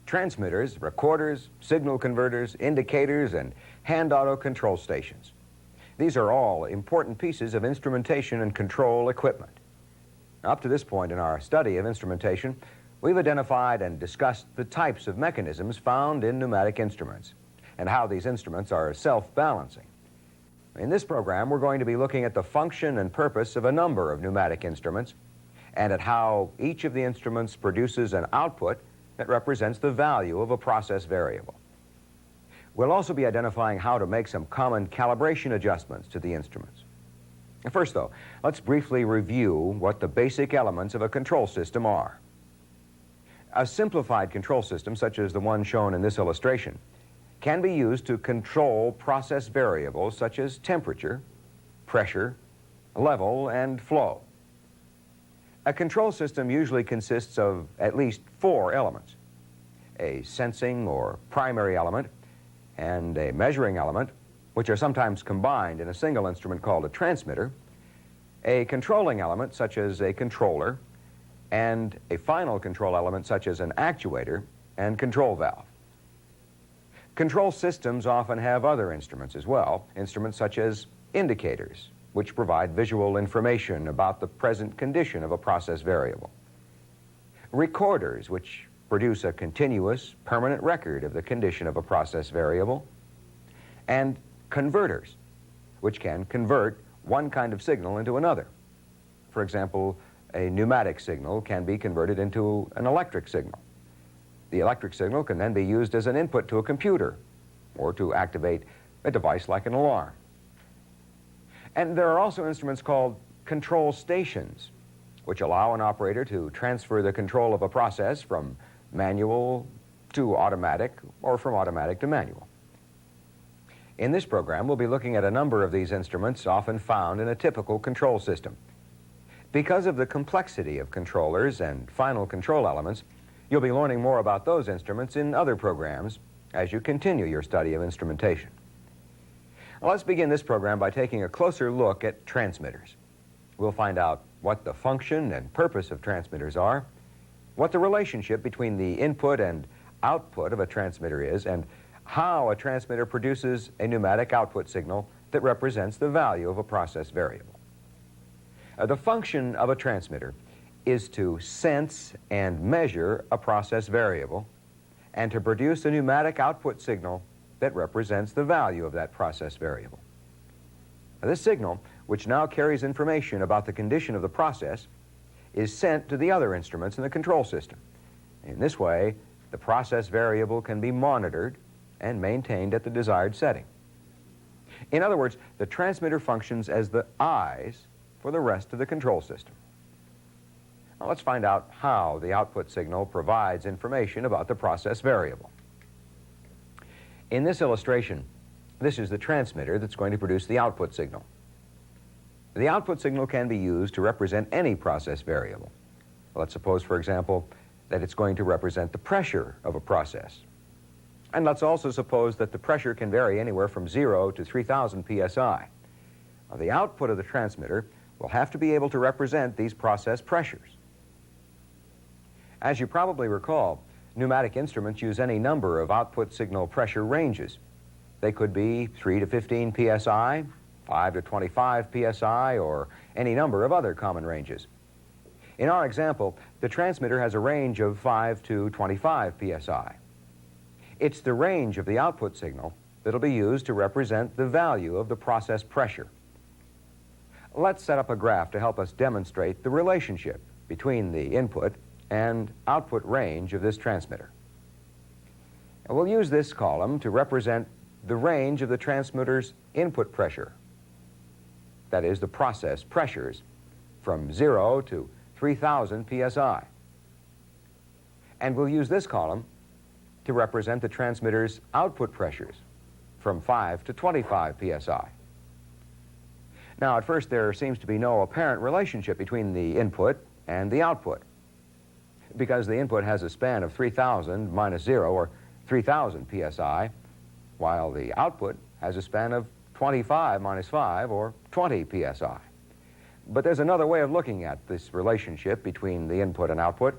Transmitters, recorders, signal converters, indicators, and hand auto control stations. These are all important pieces of instrumentation and control equipment. Up to this point in our study of instrumentation, we've identified and discussed the types of mechanisms found in pneumatic instruments and how these instruments are self-balancing. In this program, we're going to be looking at the function and purpose of a number of pneumatic instruments and at how each of the instruments produces an output that represents the value of a process variable. We'll also be identifying how to make some common calibration adjustments to the instruments. First, though, let's briefly review what the basic elements of a control system are. A simplified control system, such as the one shown in this illustration, can be used to control process variables such as temperature, pressure, level, and flow. A control system usually consists of at least 4 elements: a sensing or primary element and a measuring element, which are sometimes combined in a single instrument called a transmitter, a controlling element such as a controller, and a final control element such as an actuator and control valve. Control systems often have other instruments as well, instruments such as indicators, which provide visual information about the present condition of a process variable. Recorders, which produce a continuous, permanent record of the condition of a process variable. And converters, which can convert one kind of signal into another. For example, a pneumatic signal can be converted into an electric signal. The electric signal can then be used as an input to a computer or to activate a device like an alarm. And there are also instruments called control stations, which allow an operator to transfer the control of a process from manual to automatic or from automatic to manual. In this program, we'll be looking at a number of these instruments often found in a typical control system. Because of the complexity of controllers and final control elements, you'll be learning more about those instruments in other programs as you continue your study of instrumentation. Now, let's begin this program by taking a closer look at transmitters. We'll find out what the function and purpose of transmitters are, what the relationship between the input and output of a transmitter is, and how a transmitter produces a pneumatic output signal that represents the value of a process variable. The function of a transmitter is to sense and measure a process variable and to produce a pneumatic output signal that represents the value of that process variable. Now, this signal, which now carries information about the condition of the process, is sent to the other instruments in the control system. In this way, the process variable can be monitored and maintained at the desired setting. In other words, the transmitter functions as the eyes for the rest of the control system. Now, let's find out how the output signal provides information about the process variable. In this illustration, this is the transmitter that's going to produce the output signal. The output signal can be used to represent any process variable. Let's suppose, for example, that it's going to represent the pressure of a process. And let's also suppose that the pressure can vary anywhere from 0 to 3,000 psi. Now, the output of the transmitter will have to be able to represent these process pressures. As you probably recall, pneumatic instruments use any number of output signal pressure ranges. They could be 3 to 15 psi, 5 to 25 psi, or any number of other common ranges. In our example, the transmitter has a range of 5 to 25 psi. It's the range of the output signal that'll be used to represent the value of the process pressure. Let's set up a graph to help us demonstrate the relationship between the input and output range of this transmitter. And we'll use this column to represent the range of the transmitter's input pressure. That is, the process pressures from 0 to 3,000 psi. And we'll use this column to represent the transmitter's output pressures from 5 to 25 psi. Now, at first, there seems to be no apparent relationship between the input and the output, because the input has a span of 3,000 minus 0, or 3,000 psi, while the output has a span of 25 minus 5, or 20 psi. But there's another way of looking at this relationship between the input and output.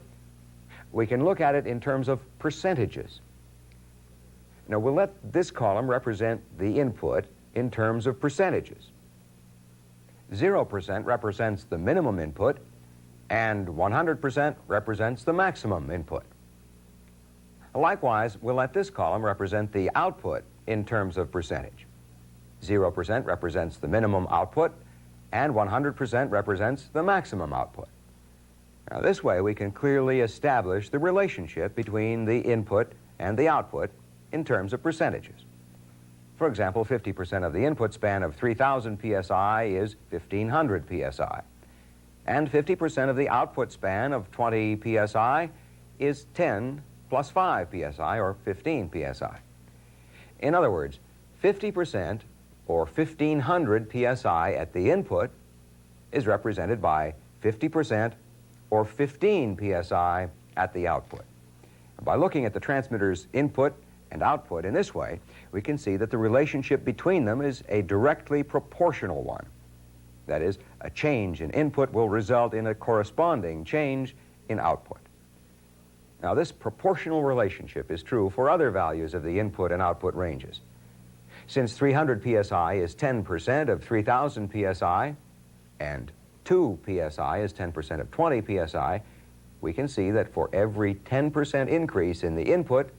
We can look at it in terms of percentages. Now, we'll let this column represent the input in terms of percentages. 0% represents the minimum input, and 100% represents the maximum input. Likewise, we'll let this column represent the output in terms of percentage. 0% represents the minimum output, and 100% represents the maximum output. Now, this way, we can clearly establish the relationship between the input and the output in terms of percentages. For example, 50% of the input span of 3,000 psi is 1,500 psi. And 50% of the output span of 20 psi is 10 plus 5 psi, or 15 psi. In other words, 50%, or 1,500 psi at the input, is represented by 50%, or 15 psi at the output. By looking at the transmitter's input and output in this way, we can see that the relationship between them is a directly proportional one. That is, a change in input will result in a corresponding change in output. Now, this proportional relationship is true for other values of the input and output ranges. Since 300 psi is 10% of 3,000 psi, and 2 psi is 10% of 20 psi, we can see that for every 10% increase in the input,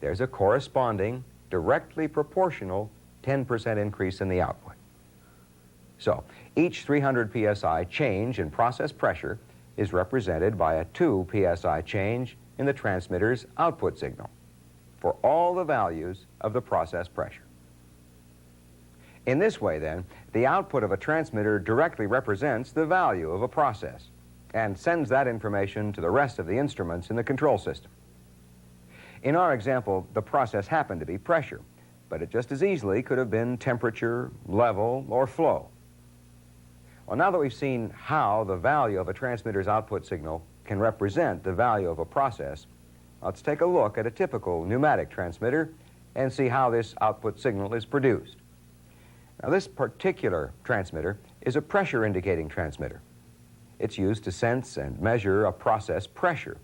there's a corresponding, directly proportional 10% increase in the output. So, each 300 psi change in process pressure is represented by a 2 psi change in the transmitter's output signal for all the values of the process pressure. In this way, then, the output of a transmitter directly represents the value of a process and sends that information to the rest of the instruments in the control system. In our example, the process happened to be pressure, but it just as easily could have been temperature, level, or flow. Well, now that we've seen how the value of a transmitter's output signal can represent the value of a process, let's take a look at a typical pneumatic transmitter and see how this output signal is produced. Now, this particular transmitter is a pressure indicating transmitter. It's used to sense and measure a process pressure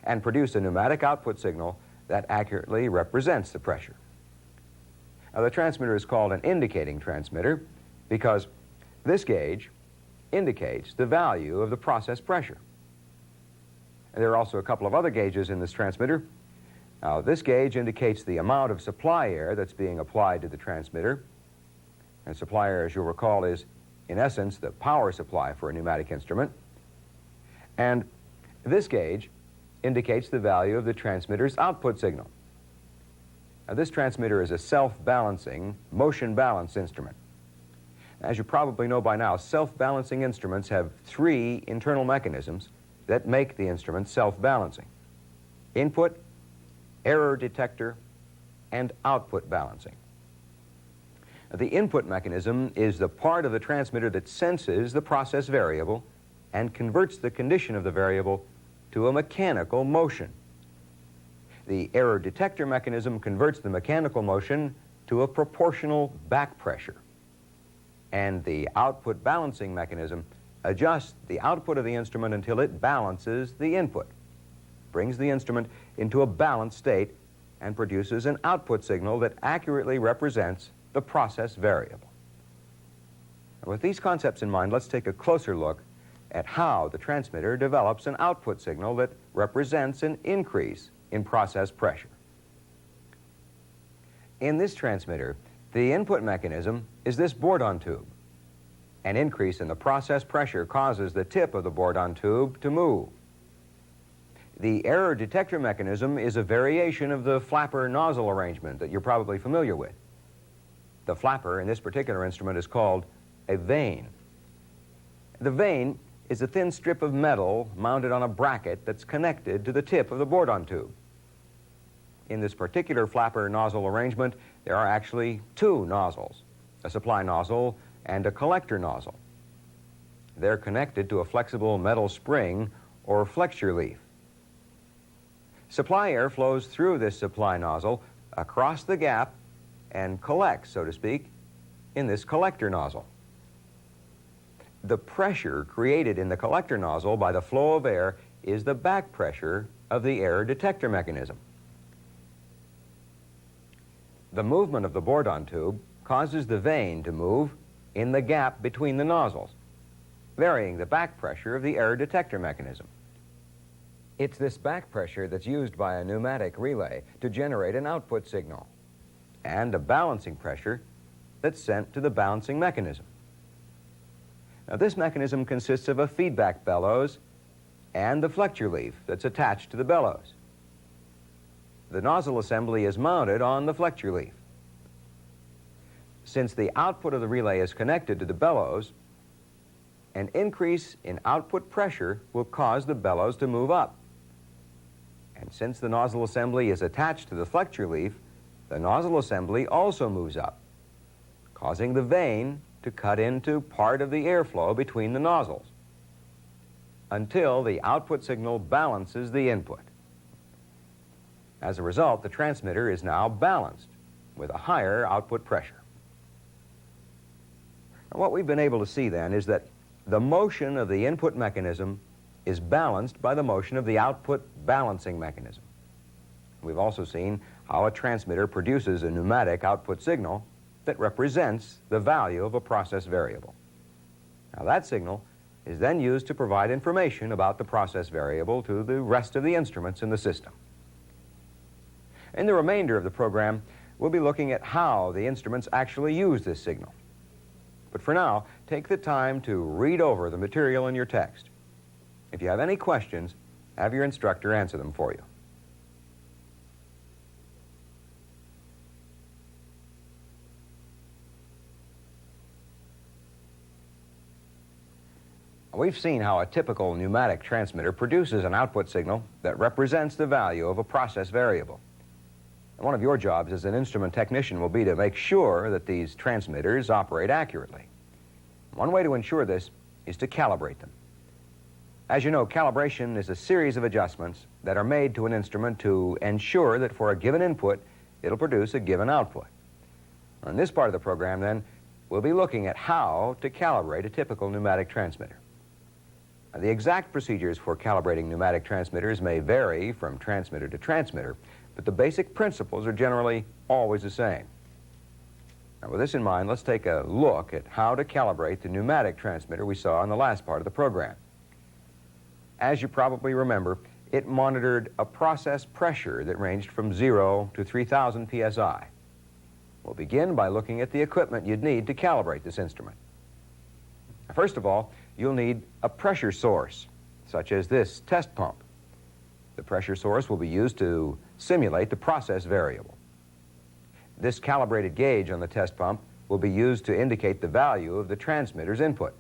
and produce a pneumatic output signal that accurately represents the pressure. Now, the transmitter is called an indicating transmitter because this gauge indicates the value of the process pressure. And there are also a couple of other gauges in this transmitter. Now, this gauge indicates the amount of supply air that's being applied to the transmitter. And supply air, as you'll recall, is, in essence, the power supply for a pneumatic instrument. And this gauge indicates the value of the transmitter's output signal. Now, this transmitter is a self-balancing, motion balance instrument. As you probably know by now, self-balancing instruments have 3 internal mechanisms that make the instrument self-balancing: input, error detector, and output balancing. The input mechanism is the part of the transmitter that senses the process variable and converts the condition of the variable to a mechanical motion. The error detector mechanism converts the mechanical motion to a proportional back pressure. And the output balancing mechanism adjusts the output of the instrument until it balances the input, brings the instrument into a balanced state, and produces an output signal that accurately represents the process variable. With these concepts in mind, let's take a closer look at how the transmitter develops an output signal that represents an increase in process pressure. In this transmitter, the input mechanism is this bourdon tube. An increase in the process pressure causes the tip of the bourdon tube to move. The error detector mechanism is a variation of the flapper nozzle arrangement that you're probably familiar with. The flapper in this particular instrument is called a vane. The vane is a thin strip of metal mounted on a bracket that's connected to the tip of the bourdon tube. In this particular flapper nozzle arrangement, there are actually two nozzles, a supply nozzle and a collector nozzle. They're connected to a flexible metal spring or flexure leaf. Supply air flows through this supply nozzle across the gap and collects, so to speak, in this collector nozzle. The pressure created in the collector nozzle by the flow of air is the back pressure of the air detector mechanism. The movement of the bourdon tube causes the vane to move in the gap between the nozzles, varying the back pressure of the air detector mechanism. It's this back pressure that's used by a pneumatic relay to generate an output signal, and a balancing pressure that's sent to the balancing mechanism. Now, this mechanism consists of a feedback bellows and the flexure leaf that's attached to the bellows. The nozzle assembly is mounted on the flexure leaf. Since the output of the relay is connected to the bellows, an increase in output pressure will cause the bellows to move up. And since the nozzle assembly is attached to the flexure leaf, the nozzle assembly also moves up, causing the vane to cut into part of the airflow between the nozzles until the output signal balances the input. As a result, the transmitter is now balanced with a higher output pressure. Now, what we've been able to see then is that the motion of the input mechanism is balanced by the motion of the output balancing mechanism. We've also seen how a transmitter produces a pneumatic output signal that represents the value of a process variable. Now, that signal is then used to provide information about the process variable to the rest of the instruments in the system. In the remainder of the program, we'll be looking at how the instruments actually use this signal. But for now, take the time to read over the material in your text. If you have any questions, have your instructor answer them for you. We've seen how a typical pneumatic transmitter produces an output signal that represents the value of a process variable. And one of your jobs as an instrument technician will be to make sure that these transmitters operate accurately. One way to ensure this is to calibrate them. As you know, calibration is a series of adjustments that are made to an instrument to ensure that for a given input, it'll produce a given output. On this part of the program, then, we'll be looking at how to calibrate a typical pneumatic transmitter. Now, the exact procedures for calibrating pneumatic transmitters may vary from transmitter to transmitter, but the basic principles are generally always the same. Now, with this in mind, let's take a look at how to calibrate the pneumatic transmitter we saw in the last part of the program. As you probably remember, it monitored a process pressure that ranged from 0 to 3,000 psi. We'll begin by looking at the equipment you'd need to calibrate this instrument. First of all, you'll need a pressure source, such as this test pump. The pressure source will be used to simulate the process variable. This calibrated gauge on the test pump will be used to indicate the value of the transmitter's input.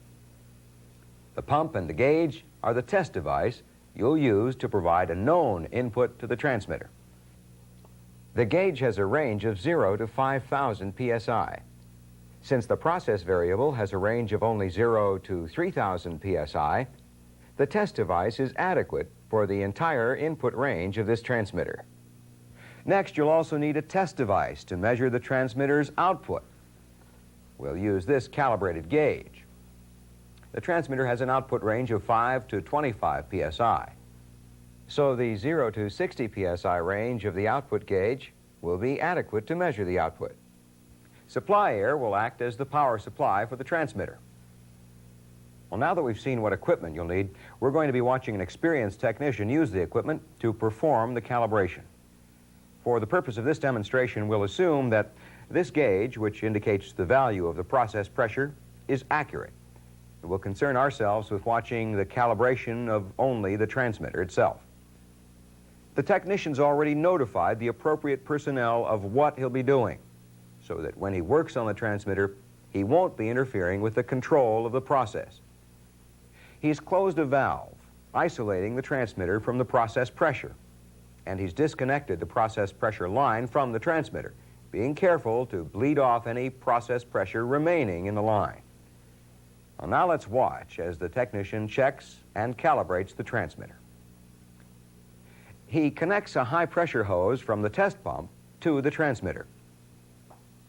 The pump and the gauge are the test device you'll use to provide a known input to the transmitter. The gauge has a range of 0 to 5,000 psi. Since the process variable has a range of only 0 to 3,000 psi, the test device is adequate for the entire input range of this transmitter. Next, you'll also need a test device to measure the transmitter's output. We'll use this calibrated gauge. The transmitter has an output range of 5 to 25 psi. So the 0 to 60 psi range of the output gauge will be adequate to measure the output. Supply air will act as the power supply for the transmitter. Well, now that we've seen what equipment you'll need, we're going to be watching an experienced technician use the equipment to perform the calibration. For the purpose of this demonstration, we'll assume that this gauge, which indicates the value of the process pressure, is accurate. We'll concern ourselves with watching the calibration of only the transmitter itself. The technician's already notified the appropriate personnel of what he'll be doing, so that when he works on the transmitter, he won't be interfering with the control of the process. He's closed a valve, isolating the transmitter from the process pressure, and he's disconnected the process pressure line from the transmitter, being careful to bleed off any process pressure remaining in the line. Well, now let's watch as the technician checks and calibrates the transmitter. He connects a high-pressure hose from the test pump to the transmitter.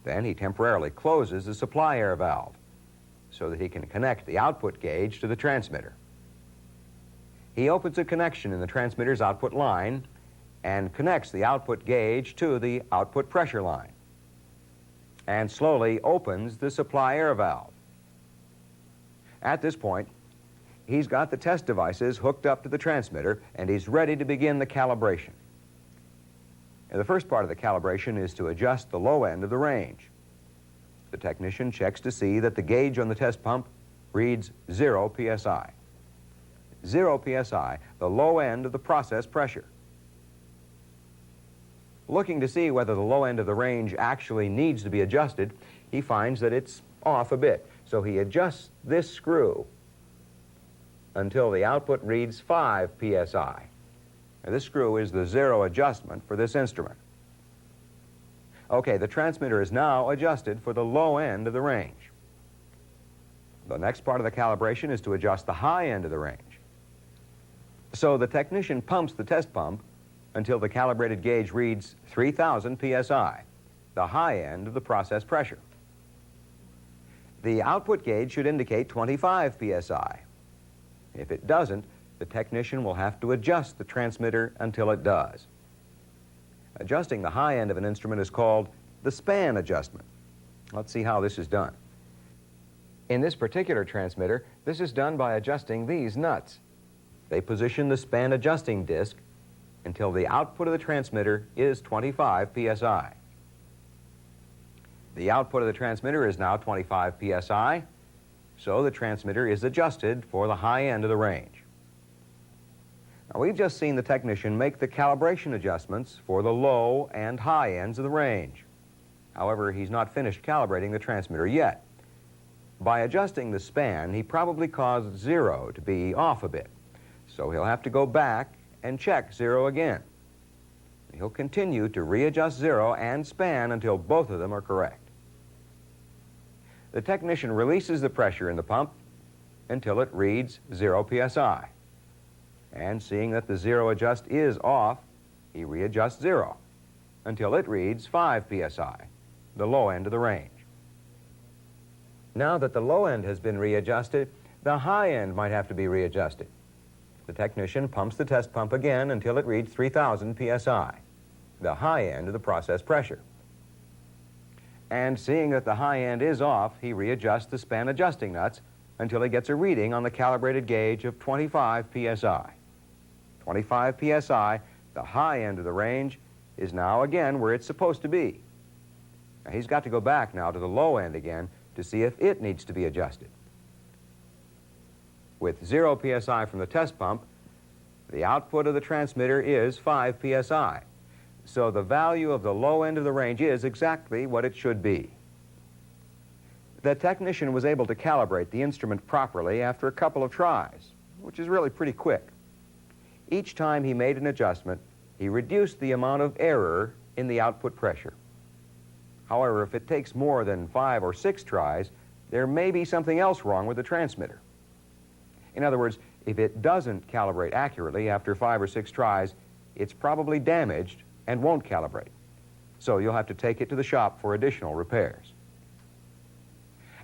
Then he temporarily closes the supply air valve so that he can connect the output gauge to the transmitter. He opens a connection in the transmitter's output line and connects the output gauge to the output pressure line, and slowly opens the supply air valve. At this point, he's got the test devices hooked up to the transmitter, and he's ready to begin the calibration. And the first part of the calibration is to adjust the low end of the range. The technician checks to see that the gauge on the test pump reads 0 psi. 0 psi, the low end of the process pressure. Looking to see whether the low end of the range actually needs to be adjusted, he finds that it's off a bit. So he adjusts this screw until the output reads 5 psi. Now, this screw is the zero adjustment for this instrument. Okay, the transmitter is now adjusted for the low end of the range. The next part of the calibration is to adjust the high end of the range. So the technician pumps the test pump until the calibrated gauge reads 3,000 psi, the high end of the process pressure. The output gauge should indicate 25 psi. If it doesn't, the technician will have to adjust the transmitter until it does. Adjusting the high end of an instrument is called the span adjustment. Let's see how this is done. In this particular transmitter, this is done by adjusting these nuts. They position the span adjusting disc until the output of the transmitter is 25 psi. The output of the transmitter is now 25 psi, so the transmitter is adjusted for the high end of the range. Now, we've just seen the technician make the calibration adjustments for the low and high ends of the range. However, he's not finished calibrating the transmitter yet. By adjusting the span, he probably caused 0 to be off a bit, so he'll have to go back and check 0 again. He'll continue to readjust 0 and span until both of them are correct. The technician releases the pressure in the pump until it reads 0 psi. And seeing that the 0 adjust is off, he readjusts 0 until it reads 5 psi, the low end of the range. Now that the low end has been readjusted, the high end might have to be readjusted. The technician pumps the test pump again until it reads 3,000 psi, the high end of the process pressure. And seeing that the high end is off, he readjusts the span adjusting nuts until he gets a reading on the calibrated gauge of 25 psi. 25 psi, the high end of the range, is now again where it's supposed to be. Now, he's got to go back now to the low end again to see if it needs to be adjusted. With 0 psi from the test pump, the output of the transmitter is 5 psi. So the value of the low end of the range is exactly what it should be. The technician was able to calibrate the instrument properly after a couple of tries, which is really pretty quick. Each time he made an adjustment, he reduced the amount of error in the output pressure. However, if it takes more than 5 or 6 tries, there may be something else wrong with the transmitter. In other words, if it doesn't calibrate accurately after 5 or 6 tries, it's probably damaged and won't calibrate. So you'll have to take it to the shop for additional repairs.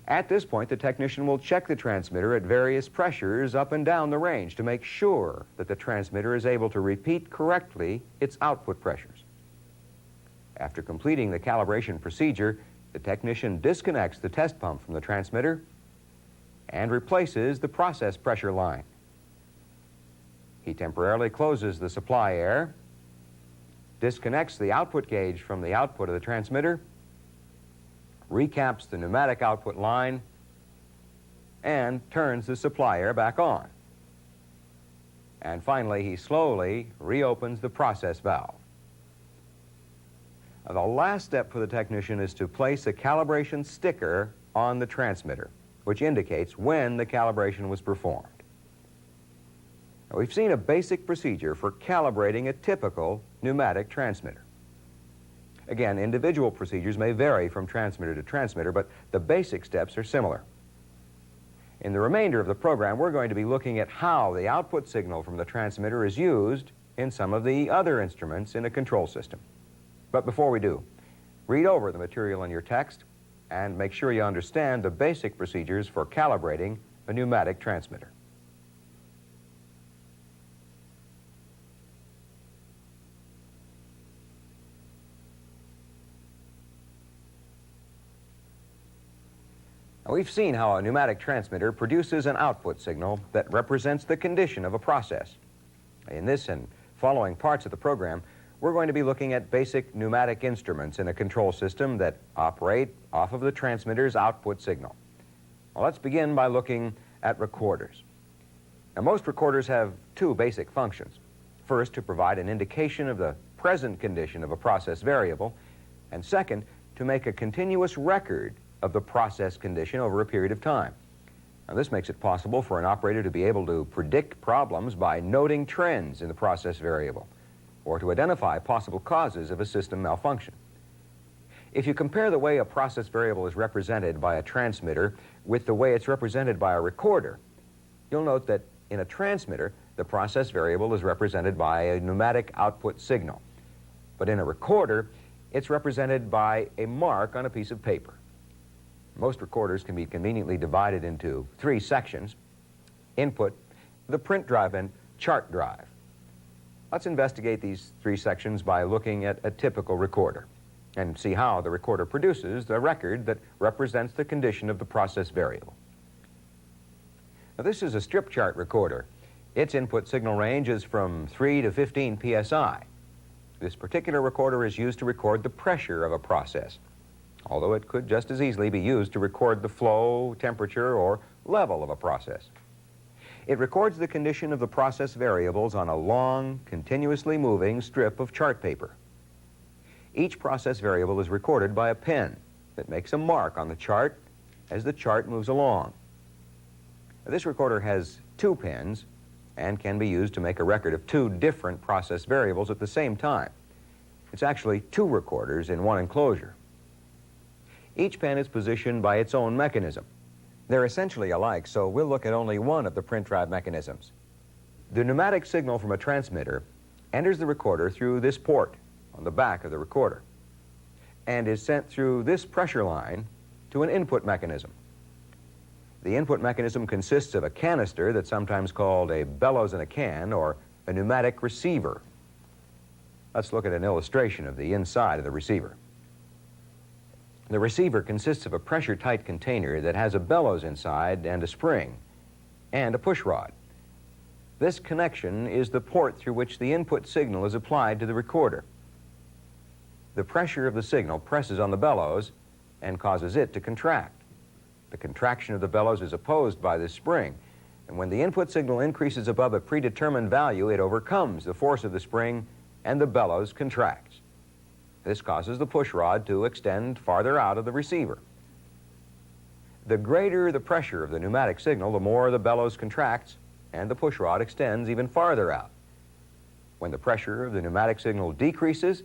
At this point, the technician will check the transmitter at various pressures up and down the range to make sure that the transmitter is able to repeat correctly its output pressures. After completing the calibration procedure, the technician disconnects the test pump from the transmitter and replaces the process pressure line. He temporarily closes the supply air, disconnects the output gauge from the output of the transmitter, recaps the pneumatic output line, and turns the supply air back on. And finally, he slowly reopens the process valve. The last step for the technician is to place a calibration sticker on the transmitter, which indicates when the calibration was performed. Now, we've seen a basic procedure for calibrating a typical pneumatic transmitter. Again, individual procedures may vary from transmitter to transmitter, but the basic steps are similar. In the remainder of the program, we're going to be looking at how the output signal from the transmitter is used in some of the other instruments in a control system. But before we do, read over the material in your text and make sure you understand the basic procedures for calibrating a pneumatic transmitter. Now, we've seen how a pneumatic transmitter produces an output signal that represents the condition of a process. In this and following parts of the program, we're going to be looking at basic pneumatic instruments in a control system that operate off of the transmitter's output signal. Well, let's begin by looking at recorders. Now, most recorders have two basic functions. First, to provide an indication of the present condition of a process variable, and second, to make a continuous record of the process condition over a period of time. Now, this makes it possible for an operator to be able to predict problems by noting trends in the process variable, or to identify possible causes of a system malfunction. If you compare the way a process variable is represented by a transmitter with the way it's represented by a recorder, you'll note that in a transmitter, the process variable is represented by a pneumatic output signal. But in a recorder, it's represented by a mark on a piece of paper. Most recorders can be conveniently divided into three sections: input, the print drive, and chart drive. Let's investigate these three sections by looking at a typical recorder and see how the recorder produces the record that represents the condition of the process variable. Now, this is a strip chart recorder. Its input signal range is from 3 to 15 psi. This particular recorder is used to record the pressure of a process, although it could just as easily be used to record the flow, temperature, or level of a process. It records the condition of the process variables on a long, continuously moving strip of chart paper. Each process variable is recorded by a pen that makes a mark on the chart as the chart moves along. This recorder has two pens and can be used to make a record of two different process variables at the same time. It's actually two recorders in one enclosure. Each pen is positioned by its own mechanism. They're essentially alike, so we'll look at only one of the print drive mechanisms. The pneumatic signal from a transmitter enters the recorder through this port on the back of the recorder and is sent through this pressure line to an input mechanism. The input mechanism consists of a canister that's sometimes called a bellows in a can or a pneumatic receiver. Let's look at an illustration of the inside of the receiver. The receiver consists of a pressure-tight container that has a bellows inside and a spring and a push rod. This connection is the port through which the input signal is applied to the recorder. The pressure of the signal presses on the bellows and causes it to contract. The contraction of the bellows is opposed by this spring, and when the input signal increases above a predetermined value, it overcomes the force of the spring and the bellows contracts. This causes the push rod to extend farther out of the receiver. The greater the pressure of the pneumatic signal, the more the bellows contracts and the push rod extends even farther out. When the pressure of the pneumatic signal decreases,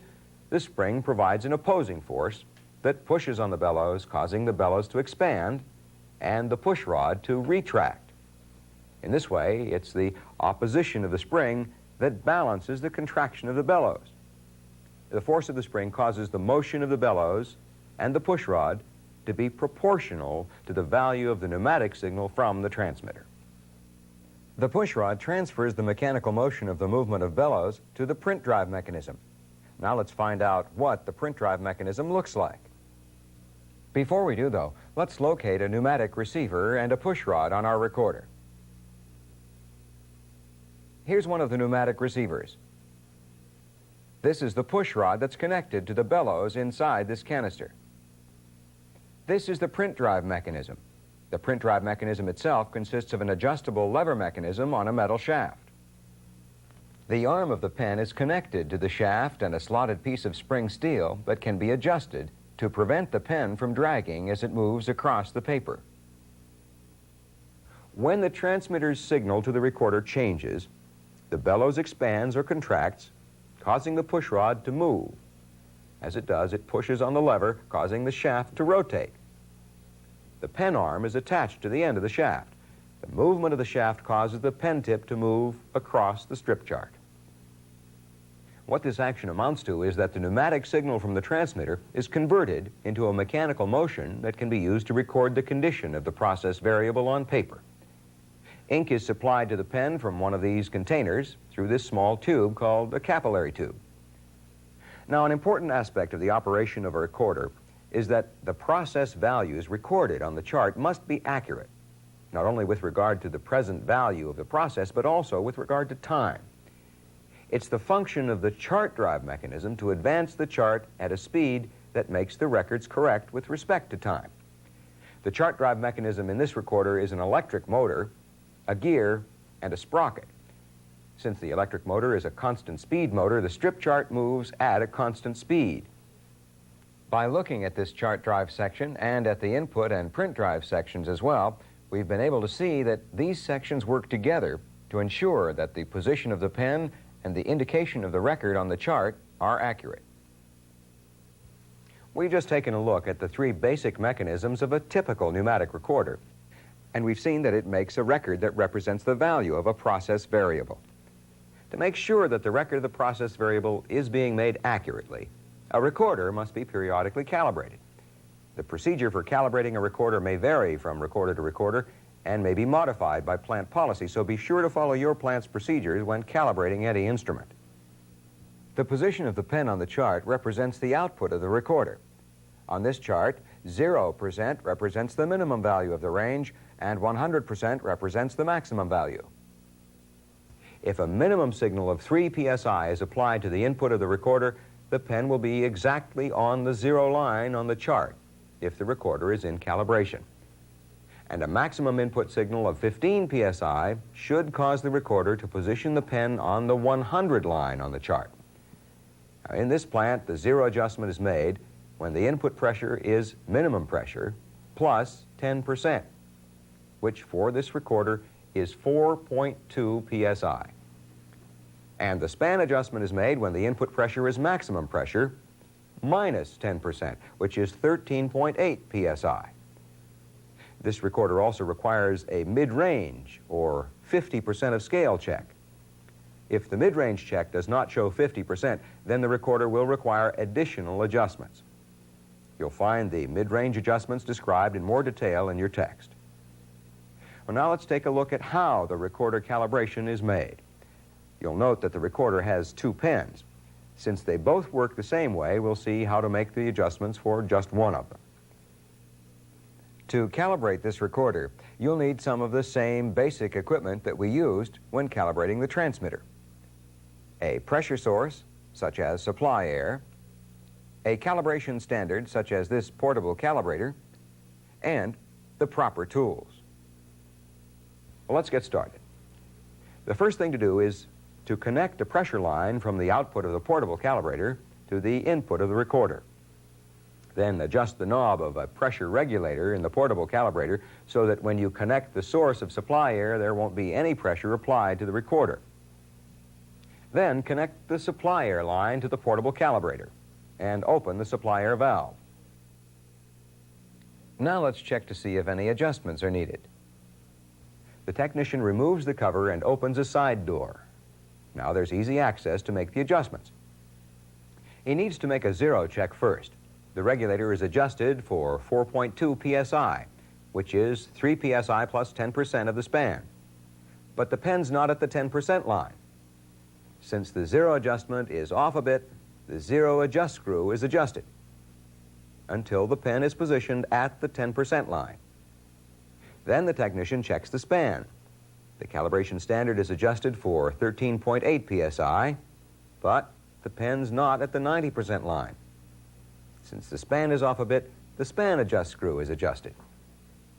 the spring provides an opposing force that pushes on the bellows, causing the bellows to expand and the push rod to retract. In this way, it's the opposition of the spring that balances the contraction of the bellows. The force of the spring causes the motion of the bellows and the push rod to be proportional to the value of the pneumatic signal from the transmitter. The push rod transfers the mechanical motion of the movement of bellows to the print drive mechanism. Now let's find out what the print drive mechanism looks like. Before we do, though, let's locate a pneumatic receiver and a push rod on our recorder. Here's one of the pneumatic receivers. This is the push rod that's connected to the bellows inside this canister. This is the print drive mechanism. The print drive mechanism itself consists of an adjustable lever mechanism on a metal shaft. The arm of the pen is connected to the shaft and a slotted piece of spring steel that can be adjusted to prevent the pen from dragging as it moves across the paper. When the transmitter's signal to the recorder changes, the bellows expands or contracts, causing the pushrod to move. As it does, it pushes on the lever, causing the shaft to rotate. The pen arm is attached to the end of the shaft. The movement of the shaft causes the pen tip to move across the strip chart. What this action amounts to is that the pneumatic signal from the transmitter is converted into a mechanical motion that can be used to record the condition of the process variable on paper. Ink is supplied to the pen from one of these containers through this small tube called a capillary tube. Now, an important aspect of the operation of a recorder is that the process values recorded on the chart must be accurate, not only with regard to the present value of the process, but also with regard to time. It's the function of the chart drive mechanism to advance the chart at a speed that makes the records correct with respect to time. The chart drive mechanism in this recorder is an electric motor, a gear, and a sprocket. Since the electric motor is a constant speed motor, the strip chart moves at a constant speed. By looking at this chart drive section and at the input and print drive sections as well, we've been able to see that these sections work together to ensure that the position of the pen and the indication of the record on the chart are accurate. We've just taken a look at the three basic mechanisms of a typical pneumatic recorder, and we've seen that it makes a record that represents the value of a process variable. To make sure that the record of the process variable is being made accurately, a recorder must be periodically calibrated. The procedure for calibrating a recorder may vary from recorder to recorder and may be modified by plant policy, so be sure to follow your plant's procedures when calibrating any instrument. The position of the pen on the chart represents the output of the recorder. On this chart, 0% represents the minimum value of the range and 100% represents the maximum value. If a minimum signal of 3 psi is applied to the input of the recorder, the pen will be exactly on the 0 line on the chart if the recorder is in calibration. And a maximum input signal of 15 psi should cause the recorder to position the pen on the 100 line on the chart. Now, in this plant, the 0 adjustment is made when the input pressure is minimum pressure plus 10%, which for this recorder is 4.2 psi. And the span adjustment is made when the input pressure is maximum pressure minus 10%, which is 13.8 psi. This recorder also requires a mid-range or 50% of scale check. If the mid-range check does not show 50%, then the recorder will require additional adjustments. You'll find the mid-range adjustments described in more detail in your text. Well, now let's take a look at how the recorder calibration is made. You'll note that the recorder has two pens. Since they both work the same way, we'll see how to make the adjustments for just one of them. To calibrate this recorder, you'll need some of the same basic equipment that we used when calibrating the transmitter. A pressure source, such as supply air, a calibration standard, such as this portable calibrator, and the proper tools. Well, let's get started. The first thing to do is to connect a pressure line from the output of the portable calibrator to the input of the recorder. Then adjust the knob of a pressure regulator in the portable calibrator so that when you connect the source of supply air, there won't be any pressure applied to the recorder. Then connect the supply air line to the portable calibrator and open the supply air valve. Now let's check to see if any adjustments are needed. The technician removes the cover and opens a side door. Now there's easy access to make the adjustments. He needs to make a 0 check first. The regulator is adjusted for 4.2 psi, which is 3 psi plus 10% of the span. But the pen's not at the 10% line. Since the 0 adjustment is off a bit, the 0 adjust screw is adjusted until the pen is positioned at the 10% line. Then the technician checks the span. The calibration standard is adjusted for 13.8 psi, but the pen's not at the 90% line. Since the span is off a bit, the span adjust screw is adjusted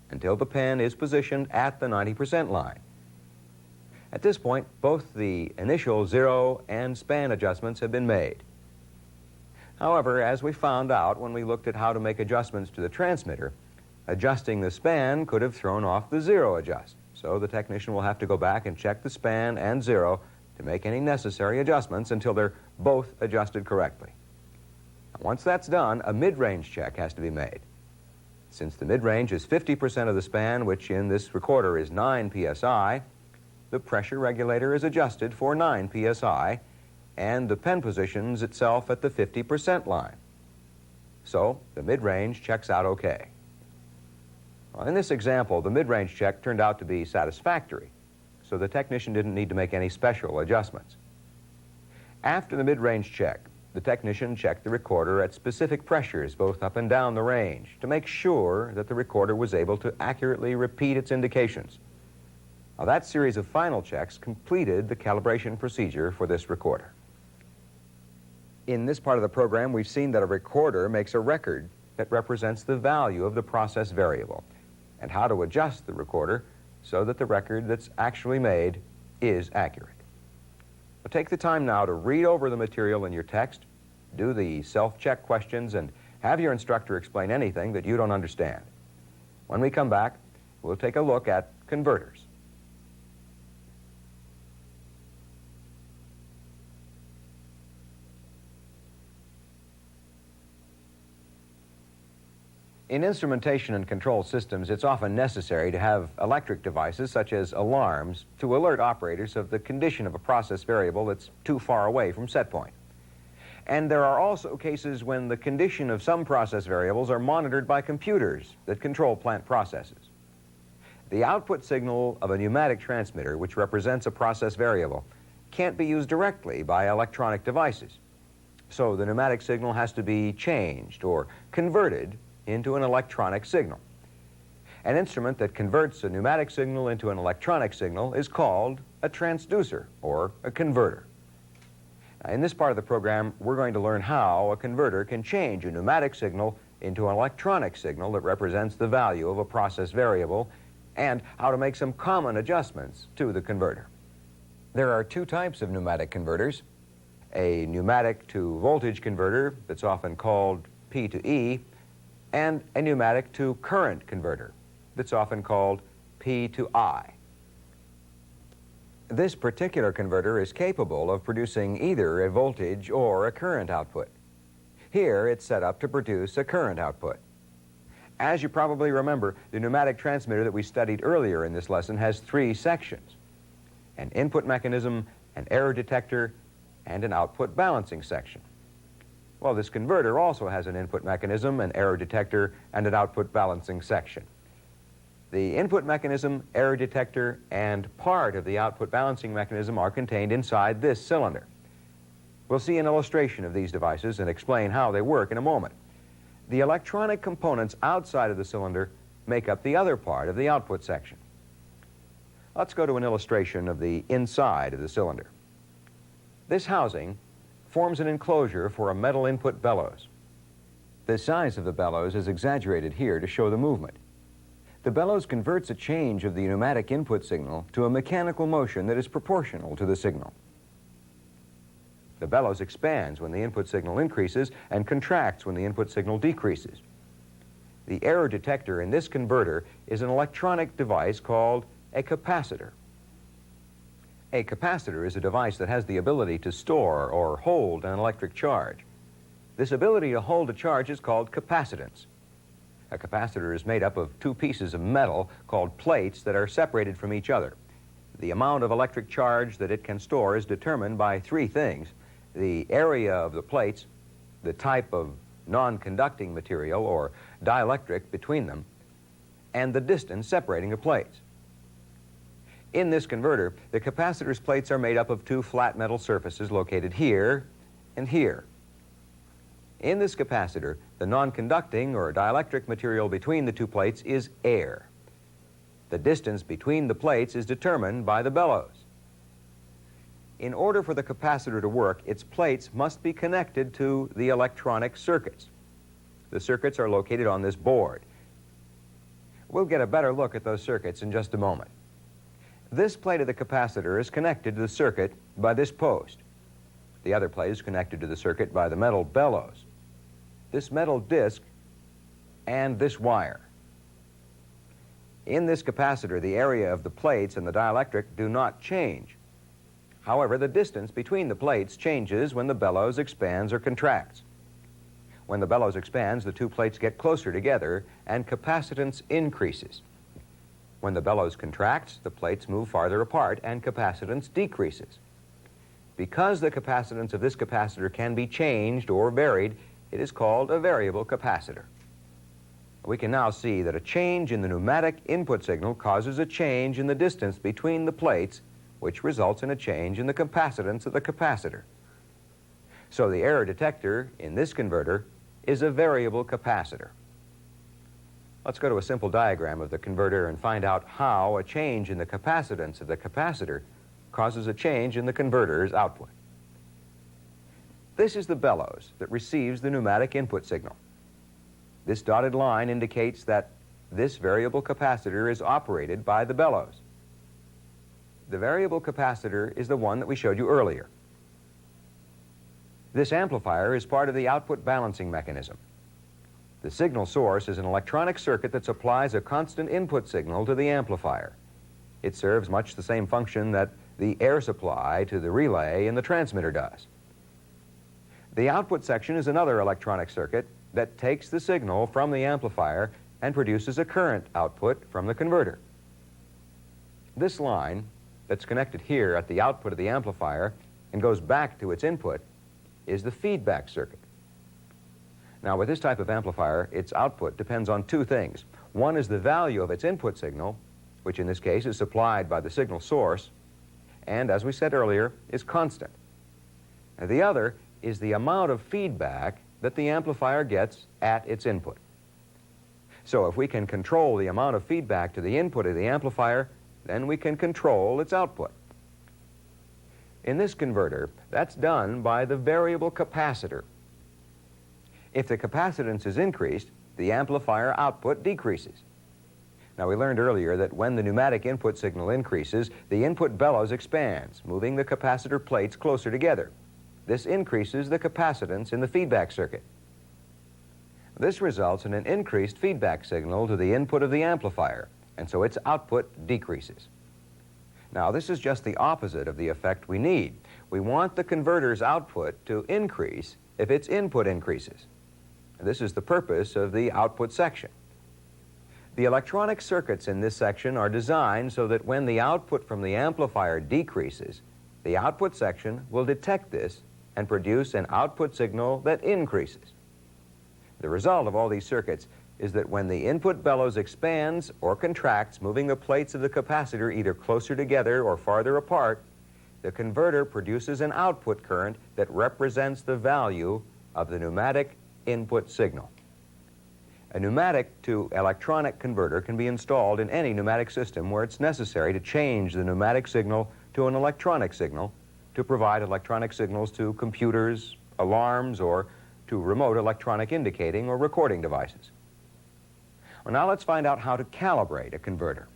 until the pen is positioned at the 90% line. At this point, both the initial zero and span adjustments have been made. However, as we found out when we looked at how to make adjustments to the transmitter, adjusting the span could have thrown off the zero adjust. So the technician will have to go back and check the span and zero to make any necessary adjustments until they're both adjusted correctly. Once that's done, a mid-range check has to be made. Since the mid-range is 50% of the span, which in this recorder is 9 psi, the pressure regulator is adjusted for 9 psi, and the pen positions itself at the 50% line. So the mid-range checks out okay. Well, in this example, the mid-range check turned out to be satisfactory, so the technician didn't need to make any special adjustments. After the mid-range check, the technician checked the recorder at specific pressures both up and down the range to make sure that the recorder was able to accurately repeat its indications. Now, that series of final checks completed the calibration procedure for this recorder. In this part of the program, we've seen that a recorder makes a record that represents the value of the process variable and how to adjust the recorder so that the record that's actually made is accurate. Well, take the time now to read over the material in your text, do the self-check questions, and have your instructor explain anything that you don't understand. When we come back, we'll take a look at converters. In instrumentation and control systems, it's often necessary to have electric devices such as alarms to alert operators of the condition of a process variable that's too far away from set point. And there are also cases when the condition of some process variables are monitored by computers that control plant processes. The output signal of a pneumatic transmitter, which represents a process variable, can't be used directly by electronic devices. So the pneumatic signal has to be changed or converted into an electronic signal. An instrument that converts a pneumatic signal into an electronic signal is called a transducer or a converter. Now, in this part of the program, we're going to learn how a converter can change a pneumatic signal into an electronic signal that represents the value of a process variable and how to make some common adjustments to the converter. There are two types of pneumatic converters: a pneumatic to voltage converter that's often called P to E, and a pneumatic to current converter that's often called P to I. This particular converter is capable of producing either a voltage or a current output. Here it's set up to produce a current output. As you probably remember, the pneumatic transmitter that we studied earlier in this lesson has three sections: an input mechanism, an error detector, and an output balancing section. Well, this converter also has an input mechanism, an error detector, and an output balancing section. The input mechanism, error detector, and part of the output balancing mechanism are contained inside this cylinder. We'll see an illustration of these devices and explain how they work in a moment. The electronic components outside of the cylinder make up the other part of the output section. Let's go to an illustration of the inside of the cylinder. This housing forms an enclosure for a metal input bellows. The size of the bellows is exaggerated here to show the movement. The bellows converts a change of the pneumatic input signal to a mechanical motion that is proportional to the signal. The bellows expands when the input signal increases and contracts when the input signal decreases. The error detector in this converter is an electronic device called a capacitor. A capacitor is a device that has the ability to store or hold an electric charge. This ability to hold a charge is called capacitance. A capacitor is made up of two pieces of metal called plates that are separated from each other. The amount of electric charge that it can store is determined by three things: the area of the plates, the type of non-conducting material or dielectric between them, and the distance separating the plates. In this converter, the capacitor's plates are made up of two flat metal surfaces located here and here. In this capacitor, the non-conducting or dielectric material between the two plates is air. The distance between the plates is determined by the bellows. In order for the capacitor to work, its plates must be connected to the electronic circuits. The circuits are located on this board. We'll get a better look at those circuits in just a moment. This plate of the capacitor is connected to the circuit by this post. The other plate is connected to the circuit by the metal bellows, this metal disc, and this wire. In this capacitor, the area of the plates and the dielectric do not change. However, the distance between the plates changes when the bellows expands or contracts. When the bellows expands, the two plates get closer together and capacitance increases. When the bellows contracts, the plates move farther apart and capacitance decreases. Because the capacitance of this capacitor can be changed or varied, it is called a variable capacitor. We can now see that a change in the pneumatic input signal causes a change in the distance between the plates, which results in a change in the capacitance of the capacitor. So the error detector in this converter is a variable capacitor. Let's go to a simple diagram of the converter and find out how a change in the capacitance of the capacitor causes a change in the converter's output. This is the bellows that receives the pneumatic input signal. This dotted line indicates that this variable capacitor is operated by the bellows. The variable capacitor is the one that we showed you earlier. This amplifier is part of the output balancing mechanism. The signal source is an electronic circuit that supplies a constant input signal to the amplifier. It serves much the same function that the air supply to the relay in the transmitter does. The output section is another electronic circuit that takes the signal from the amplifier and produces a current output from the converter. This line that's connected here at the output of the amplifier and goes back to its input is the feedback circuit. Now, with this type of amplifier, its output depends on two things. One is the value of its input signal, which in this case is supplied by the signal source, and as we said earlier, is constant. And the other is the amount of feedback that the amplifier gets at its input. So if we can control the amount of feedback to the input of the amplifier, then we can control its output. In this converter, that's done by the variable capacitor. If the capacitance is increased, the amplifier output decreases. Now, we learned earlier that when the pneumatic input signal increases, the input bellows expands, moving the capacitor plates closer together. This increases the capacitance in the feedback circuit. This results in an increased feedback signal to the input of the amplifier, and so its output decreases. Now, this is just the opposite of the effect we need. We want the converter's output to increase if its input increases. This is the purpose of the output section. The electronic circuits in this section are designed so that when the output from the amplifier decreases, the output section will detect this and produce an output signal that increases. The result of all these circuits is that when the input bellows expands or contracts, moving the plates of the capacitor either closer together or farther apart, the converter produces an output current that represents the value of the pneumatic input signal. A pneumatic to electronic converter can be installed in any pneumatic system where it's necessary to change the pneumatic signal to an electronic signal to provide electronic signals to computers, alarms, or to remote electronic indicating or recording devices. Well, now let's find out how to calibrate a converter.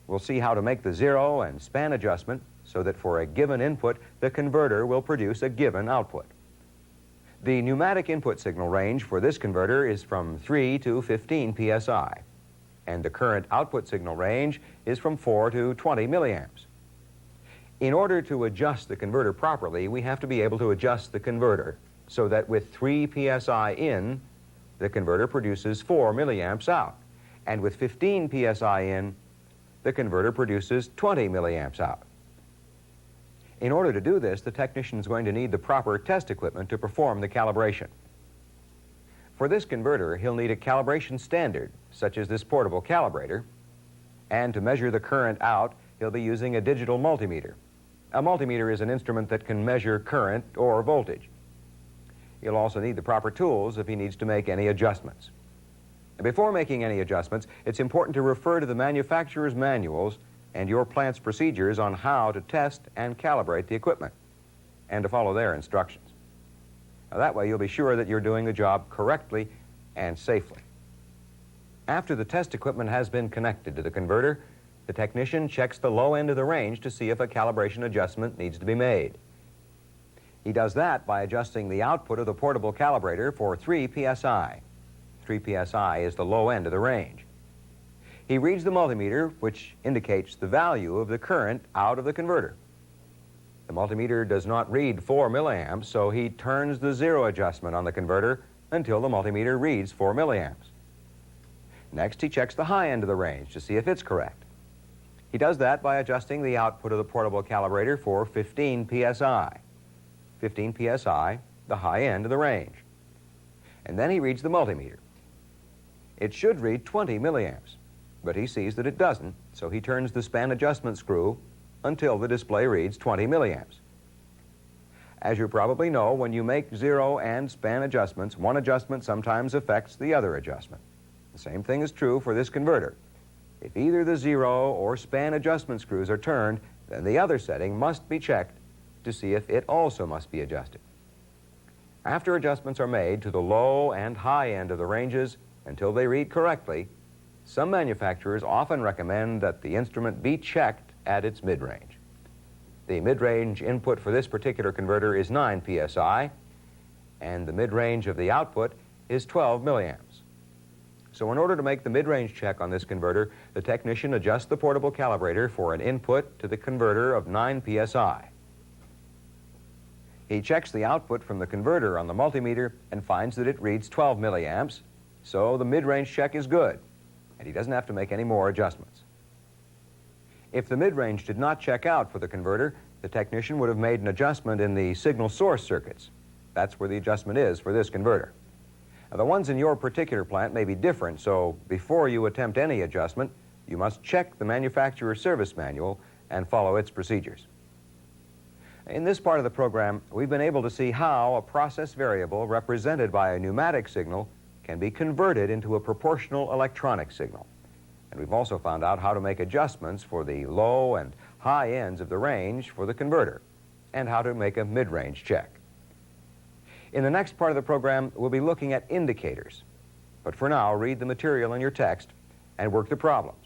We'll see how to make the zero and span adjustment so that for a given input, the converter will produce a given output. The pneumatic input signal range for this converter is from 3 to 15 psi, and the current output signal range is from 4 to 20 milliamps. In order to adjust the converter properly, we have to be able to adjust the converter so that with 3 psi in, the converter produces 4 milliamps out, and with 15 psi in, the converter produces 20 milliamps out. In order to do this, the technician is going to need the proper test equipment to perform the calibration. For this converter, he'll need a calibration standard, such as this portable calibrator, and to measure the current out, he'll be using a digital multimeter. A multimeter is an instrument that can measure current or voltage. He'll also need the proper tools if he needs to make any adjustments. Before making any adjustments, it's important to refer to the manufacturer's manuals and your plant's procedures on how to test and calibrate the equipment, and to follow their instructions. Now, that way you'll be sure that you're doing the job correctly and safely. After the test equipment has been connected to the converter, the technician checks the low end of the range to see if a calibration adjustment needs to be made. He does that by adjusting the output of the portable calibrator for 3 psi. 3 psi is the low end of the range. He reads the multimeter, which indicates the value of the current out of the converter. The multimeter does not read 4 milliamps, so he turns the zero adjustment on the converter until the multimeter reads 4 milliamps. Next, he checks the high end of the range to see if it's correct. He does that by adjusting the output of the portable calibrator for 15 psi. 15 psi, the high end of the range. And then he reads the multimeter. It should read 20 milliamps, but he sees that it doesn't, so he turns the span adjustment screw until the display reads 20 milliamps. As you probably know, when you make zero and span adjustments, one adjustment sometimes affects the other adjustment. The same thing is true for this converter. If either the zero or span adjustment screws are turned, then the other setting must be checked to see if it also must be adjusted. After adjustments are made to the low and high end of the ranges until they read correctly, some manufacturers often recommend that the instrument be checked at its mid-range. The mid-range input for this particular converter is 9 psi, and the mid-range of the output is 12 milliamps. So in order to make the mid-range check on this converter, the technician adjusts the portable calibrator for an input to the converter of 9 psi. He checks the output from the converter on the multimeter and finds that it reads 12 milliamps, so the mid-range check is good, and he doesn't have to make any more adjustments. If the mid-range did not check out for the converter, the technician would have made an adjustment in the signal source circuits. That's where the adjustment is for this converter. Now, the ones in your particular plant may be different, so before you attempt any adjustment, you must check the manufacturer's service manual and follow its procedures. In this part of the program, we've been able to see how a process variable represented by a pneumatic signal can be converted into a proportional electronic signal. And we've also found out how to make adjustments for the low and high ends of the range for the converter, and how to make a mid-range check. In the next part of the program, we'll be looking at indicators. But for now, read the material in your text and work the problems.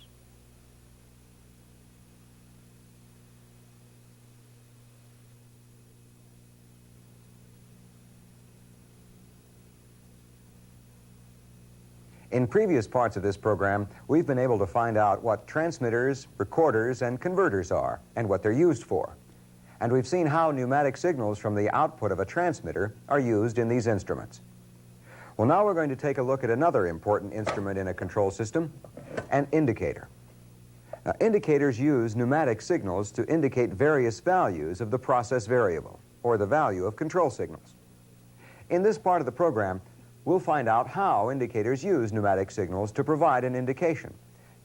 In previous parts of this program, we've been able to find out what transmitters, recorders, and converters are, and what they're used for. And we've seen how pneumatic signals from the output of a transmitter are used in these instruments. Well, now we're going to take a look at another important instrument in a control system, an indicator. Now, indicators use pneumatic signals to indicate various values of the process variable, or the value of control signals. In this part of the program, we'll find out how indicators use pneumatic signals to provide an indication,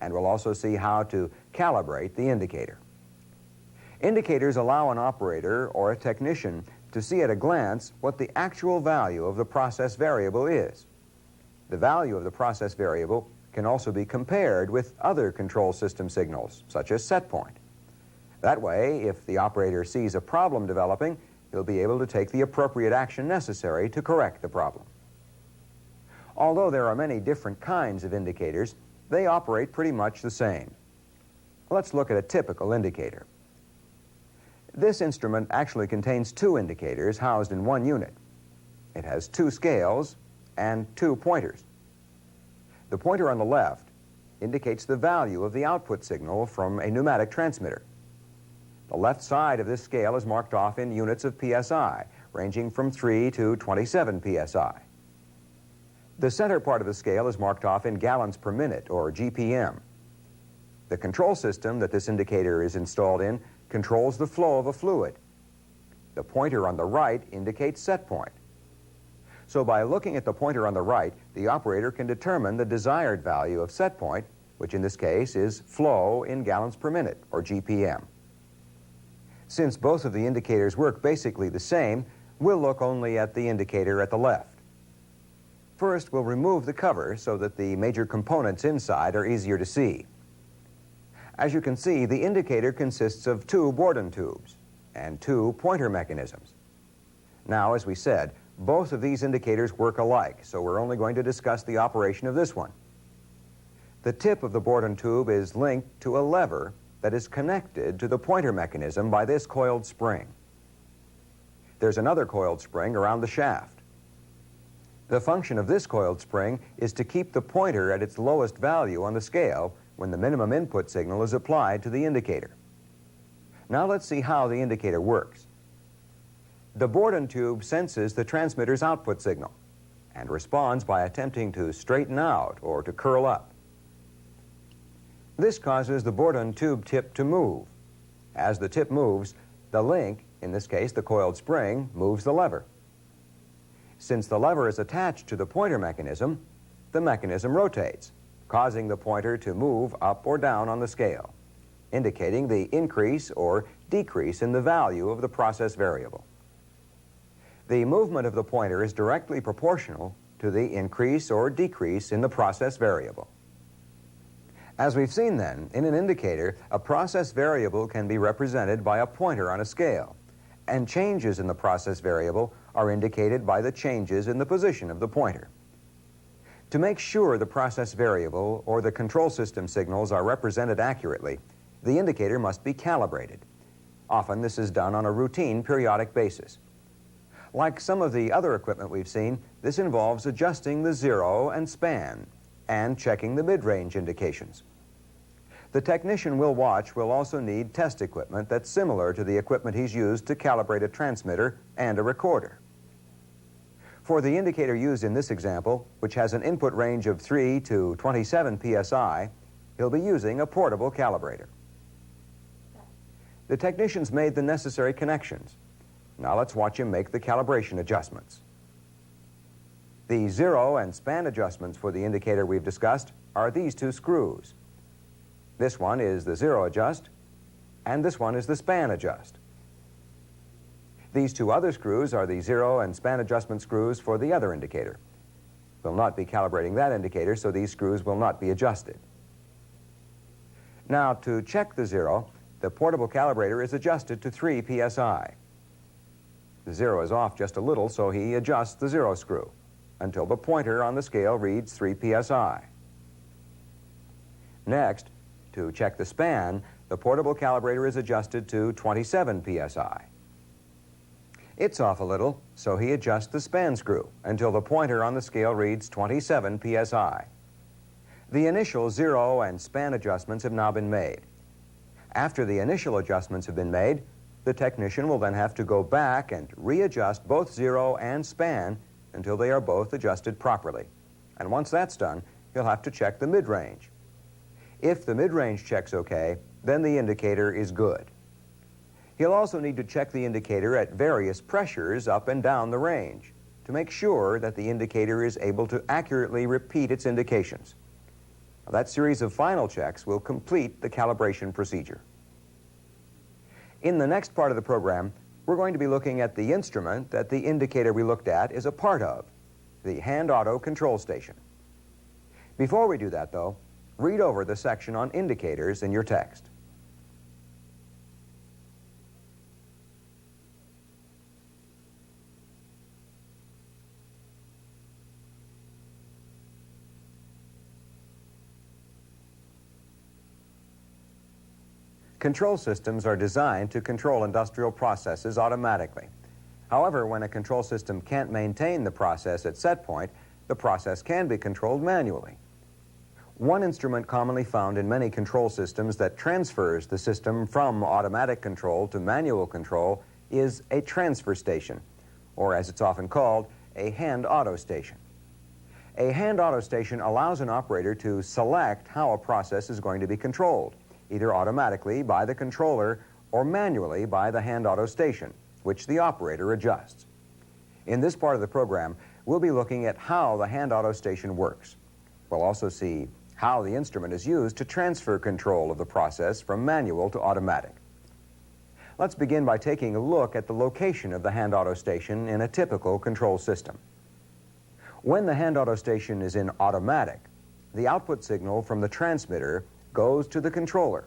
and we'll also see how to calibrate the indicator. Indicators allow an operator or a technician to see at a glance what the actual value of the process variable is. The value of the process variable can also be compared with other control system signals, such as set point. That way, if the operator sees a problem developing, he'll be able to take the appropriate action necessary to correct the problem. Although there are many different kinds of indicators, they operate pretty much the same. Let's look at a typical indicator. This instrument actually contains two indicators housed in one unit. It has two scales and two pointers. The pointer on the left indicates the value of the output signal from a pneumatic transmitter. The left side of this scale is marked off in units of psi, ranging from 3 to 27 psi. The center part of the scale is marked off in gallons per minute, or GPM. The control system that this indicator is installed in controls the flow of a fluid. The pointer on the right indicates set point. So by looking at the pointer on the right, the operator can determine the desired value of set point, which in this case is flow in gallons per minute, or GPM. Since both of the indicators work basically the same, we'll look only at the indicator at the left. First, we'll remove the cover so that the major components inside are easier to see. As you can see, the indicator consists of two Borden tubes and two pointer mechanisms. Now, as we said, both of these indicators work alike, so we're only going to discuss the operation of this one. The tip of the Borden tube is linked to a lever that is connected to the pointer mechanism by this coiled spring. There's another coiled spring around the shaft. The function of this coiled spring is to keep the pointer at its lowest value on the scale when the minimum input signal is applied to the indicator. Now let's see how the indicator works. The Borden tube senses the transmitter's output signal and responds by attempting to straighten out or to curl up. This causes the Borden tube tip to move. As the tip moves, the link, in this case the coiled spring, moves the lever. Since the lever is attached to the pointer mechanism, the mechanism rotates, causing the pointer to move up or down on the scale, indicating the increase or decrease in the value of the process variable. The movement of the pointer is directly proportional to the increase or decrease in the process variable. As we've seen then, in an indicator, a process variable can be represented by a pointer on a scale, and changes in the process variable are indicated by the changes in the position of the pointer. To make sure the process variable or the control system signals are represented accurately, the indicator must be calibrated. Often this is done on a routine periodic basis. Like some of the other equipment we've seen, this involves adjusting the zero and span and checking the mid-range indications. The technician we'll watch will also need test equipment that's similar to the equipment he's used to calibrate a transmitter and a recorder. For the indicator used in this example, which has an input range of 3 to 27 psi, he'll be using a portable calibrator. The technician's made the necessary connections. Now let's watch him make the calibration adjustments. The zero and span adjustments for the indicator we've discussed are these two screws. This one is the zero adjust, and this one is the span adjust. These two other screws are the zero and span adjustment screws for the other indicator. We'll not be calibrating that indicator, so these screws will not be adjusted. Now, to check the zero, the portable calibrator is adjusted to 3 psi. The zero is off just a little, so he adjusts the zero screw until the pointer on the scale reads 3 psi. Next, to check the span, the portable calibrator is adjusted to 27 psi. It's off a little, so he adjusts the span screw until the pointer on the scale reads 27 psi. The initial zero and span adjustments have now been made. After the initial adjustments have been made, the technician will then have to go back and readjust both zero and span until they are both adjusted properly. And once that's done, he'll have to check the mid-range. If the mid-range checks okay, then the indicator is good. He'll also need to check the indicator at various pressures up and down the range to make sure that the indicator is able to accurately repeat its indications. Now, that series of final checks will complete the calibration procedure. In the next part of the program, we're going to be looking at the instrument that the indicator we looked at is a part of, the hand auto control station. Before we do that, though, read over the section on indicators in your text. Control systems are designed to control industrial processes automatically. However, when a control system can't maintain the process at set point, the process can be controlled manually. One instrument commonly found in many control systems that transfers the system from automatic control to manual control is a transfer station, or as it's often called, a hand auto station. A hand auto station allows an operator to select how a process is going to be controlled, either automatically by the controller or manually by the hand auto station, which the operator adjusts. In this part of the program, we'll be looking at how the hand auto station works. We'll also see how the instrument is used to transfer control of the process from manual to automatic. Let's begin by taking a look at the location of the hand auto station in a typical control system. When the hand auto station is in automatic, the output signal from the transmitter goes to the controller.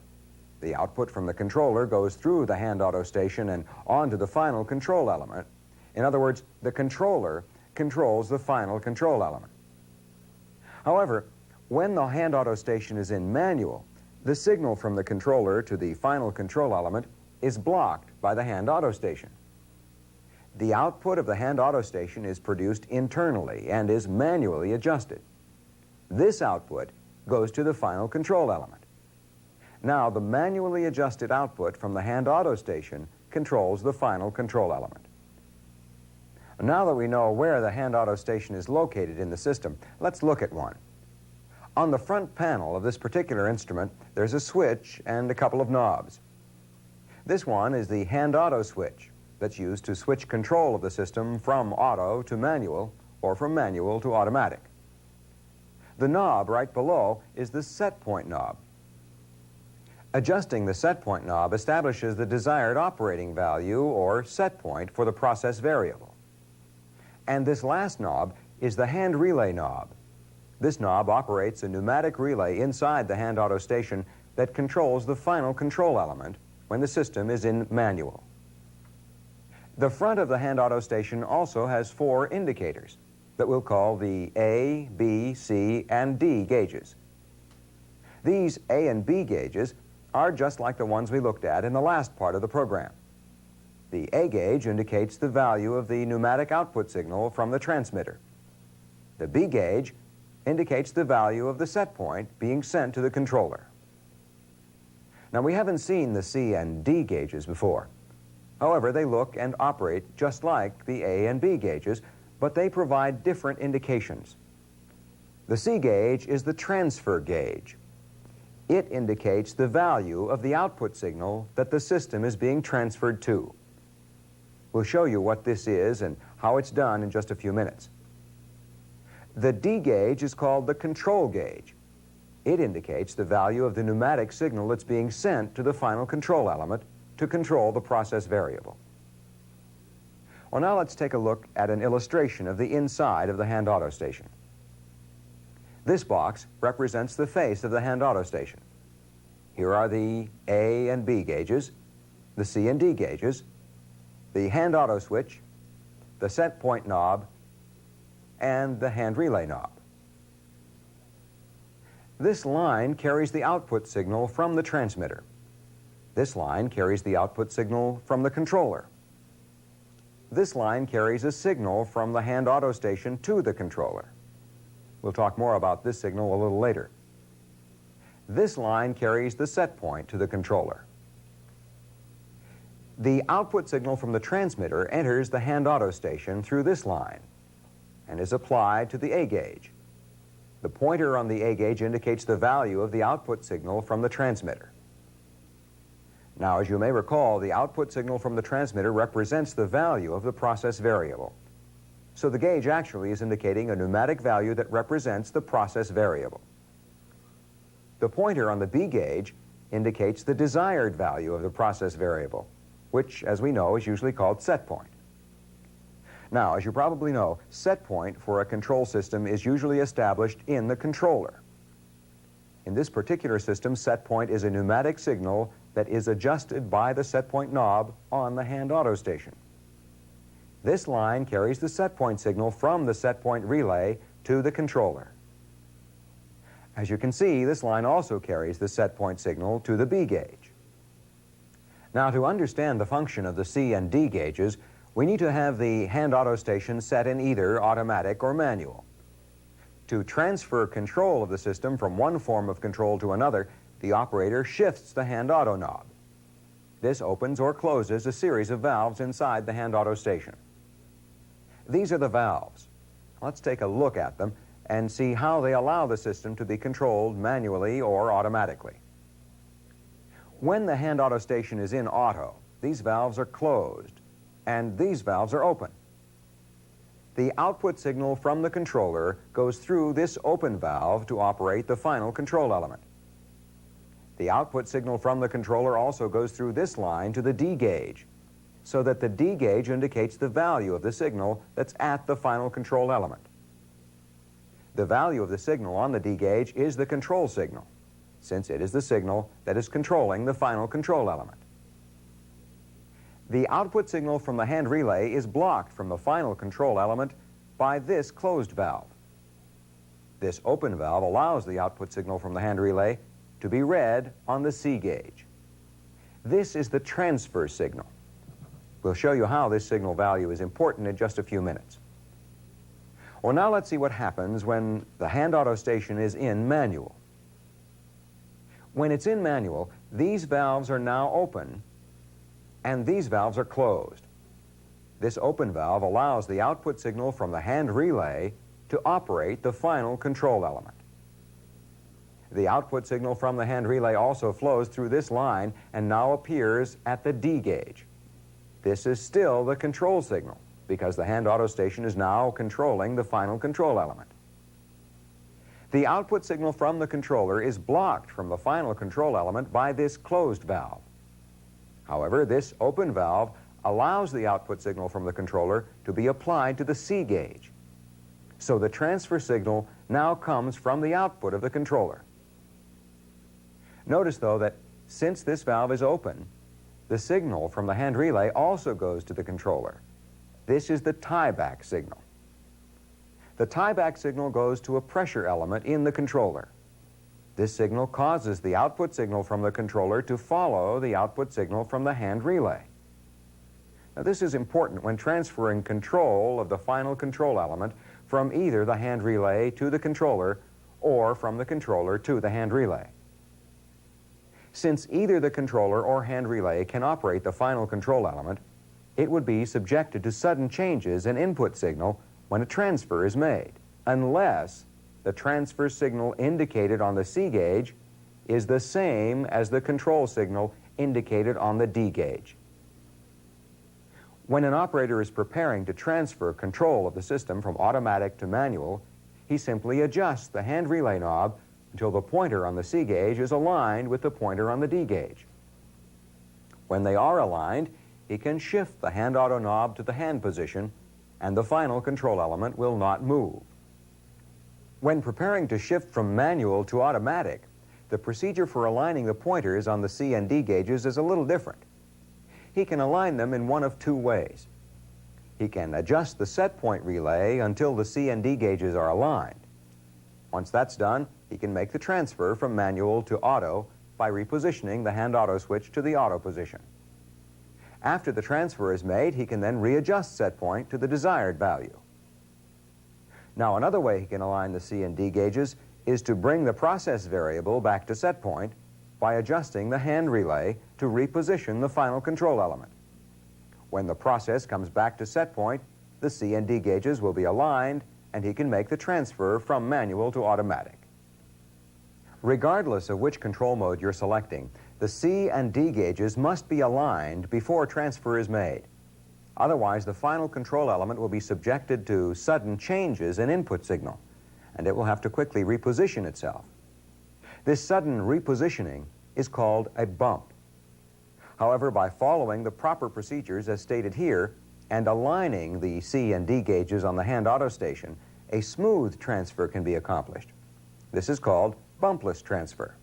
The output from the controller goes through the hand auto station and on to the final control element. In other words, the controller controls the final control element. However, When the hand auto station is in manual, the signal from the controller to the final control element is blocked by the hand auto station. The output of the hand auto station is produced internally and is manually adjusted. This output goes to the final control element. Now, the manually adjusted output from the hand auto station controls the final control element. Now that we know where the hand auto station is located in the system, let's look at one. On the front panel of this particular instrument, there's a switch and a couple of knobs. This one is the hand auto switch that's used to switch control of the system from auto to manual or from manual to automatic. The knob right below is the set point knob. Adjusting the set point knob establishes the desired operating value or set point for the process variable. And this last knob is the hand relay knob. This knob operates a pneumatic relay inside the hand auto station that controls the final control element when the system is in manual. The front of the hand auto station also has 4 indicators that we'll call the A, B, C, and D gauges. These A and B gauges are just like the ones we looked at in the last part of the program. The A gauge indicates the value of the pneumatic output signal from the transmitter. The B gauge indicates the value of the set point being sent to the controller. Now, we haven't seen the C and D gauges before. However, they look and operate just like the A and B gauges, but they provide different indications. The C gauge is the transfer gauge. It indicates the value of the output signal that the system is being transferred to. We'll show you what this is and how it's done in just a few minutes. The D gauge is called the control gauge. It indicates the value of the pneumatic signal that's being sent to the final control element to control the process variable. Well, now let's take a look at an illustration of the inside of the hand auto station. This box represents the face of the hand auto station. Here are the A and B gauges, the C and D gauges, the hand auto switch, the set point knob, and the hand relay knob. This line carries the output signal from the transmitter. This line carries the output signal from the controller. This line carries a signal from the hand auto station to the controller. We'll talk more about this signal a little later. This line carries the set point to the controller. The output signal from the transmitter enters the hand auto station through this line and is applied to the A gauge. The pointer on the A gauge indicates the value of the output signal from the transmitter. Now, as you may recall, the output signal from the transmitter represents the value of the process variable. So the gauge actually is indicating a pneumatic value that represents the process variable. The pointer on the B gauge indicates the desired value of the process variable, which, as we know, is usually called set point. Now, as you probably know, set point for a control system is usually established in the controller. In this particular system, set point is a pneumatic signal that is adjusted by the set point knob on the hand auto station. This line carries the set point signal from the set point relay to the controller. As you can see, this line also carries the set point signal to the B gauge. Now, to understand the function of the C and D gauges, we need to have the hand auto station set in either automatic or manual. To transfer control of the system from one form of control to another, the operator shifts the hand auto knob. This opens or closes a series of valves inside the hand auto station. These are the valves. Let's take a look at them and see how they allow the system to be controlled manually or automatically. When the hand auto station is in auto, these valves are closed and these valves are open. The output signal from the controller goes through this open valve to operate the final control element. The output signal from the controller also goes through this line to the D gauge, so that the D gauge indicates the value of the signal that's at the final control element. The value of the signal on the D gauge is the control signal, since it is the signal that is controlling the final control element. The output signal from the hand relay is blocked from the final control element by this closed valve. This open valve allows the output signal from the hand relay to be read on the C gauge. This is the transfer signal. We'll show you how this signal value is important in just a few minutes. Well, now let's see what happens when the hand auto station is in manual. When it's in manual, these valves are now open and these valves are closed. This open valve allows the output signal from the hand relay to operate the final control element. The output signal from the hand relay also flows through this line and now appears at the D gauge. This is still the control signal because the hand auto station is now controlling the final control element. The output signal from the controller is blocked from the final control element by this closed valve. However, this open valve allows the output signal from the controller to be applied to the C gauge. So the transfer signal now comes from the output of the controller. Notice, though, that since this valve is open, the signal from the hand relay also goes to the controller. This is the tieback signal. The tieback signal goes to a pressure element in the controller. This signal causes the output signal from the controller to follow the output signal from the hand relay. Now, this is important when transferring control of the final control element from either the hand relay to the controller or from the controller to the hand relay. Since either the controller or hand relay can operate the final control element, it would be subjected to sudden changes in input signal when a transfer is made, unless the transfer signal indicated on the C gauge is the same as the control signal indicated on the D gauge. When an operator is preparing to transfer control of the system from automatic to manual, he simply adjusts the hand relay knob until the pointer on the C gauge is aligned with the pointer on the D gauge. When they are aligned, he can shift the hand auto knob to the hand position and the final control element will not move. When preparing to shift from manual to automatic, the procedure for aligning the pointers on the C and D gauges is a little different. He can align them in one of two ways. He can adjust the set point relay until the C and D gauges are aligned. Once that's done, he can make the transfer from manual to auto by repositioning the hand auto switch to the auto position. After the transfer is made, he can then readjust set point to the desired value. Now, another way he can align the C and D gauges is to bring the process variable back to set point by adjusting the hand relay to reposition the final control element. When the process comes back to set point, the C and D gauges will be aligned and he can make the transfer from manual to automatic. Regardless of which control mode you're selecting, the C and D gauges must be aligned before transfer is made. Otherwise, the final control element will be subjected to sudden changes in input signal, and it will have to quickly reposition itself. This sudden repositioning is called a bump. However, by following the proper procedures as stated here and aligning the C and D gauges on the hand auto station, a smooth transfer can be accomplished. This is called bumpless transfer.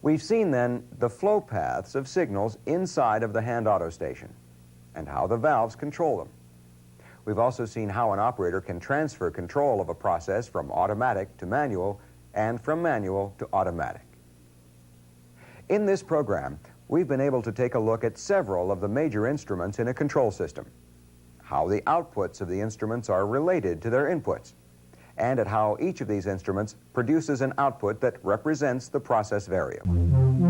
We've seen then the flow paths of signals inside of the hand auto station and how the valves control them. We've also seen how an operator can transfer control of a process from automatic to manual and from manual to automatic. In this program, we've been able to take a look at several of the major instruments in a control system, how the outputs of the instruments are related to their inputs, and at how each of these instruments produces an output that represents the process variable.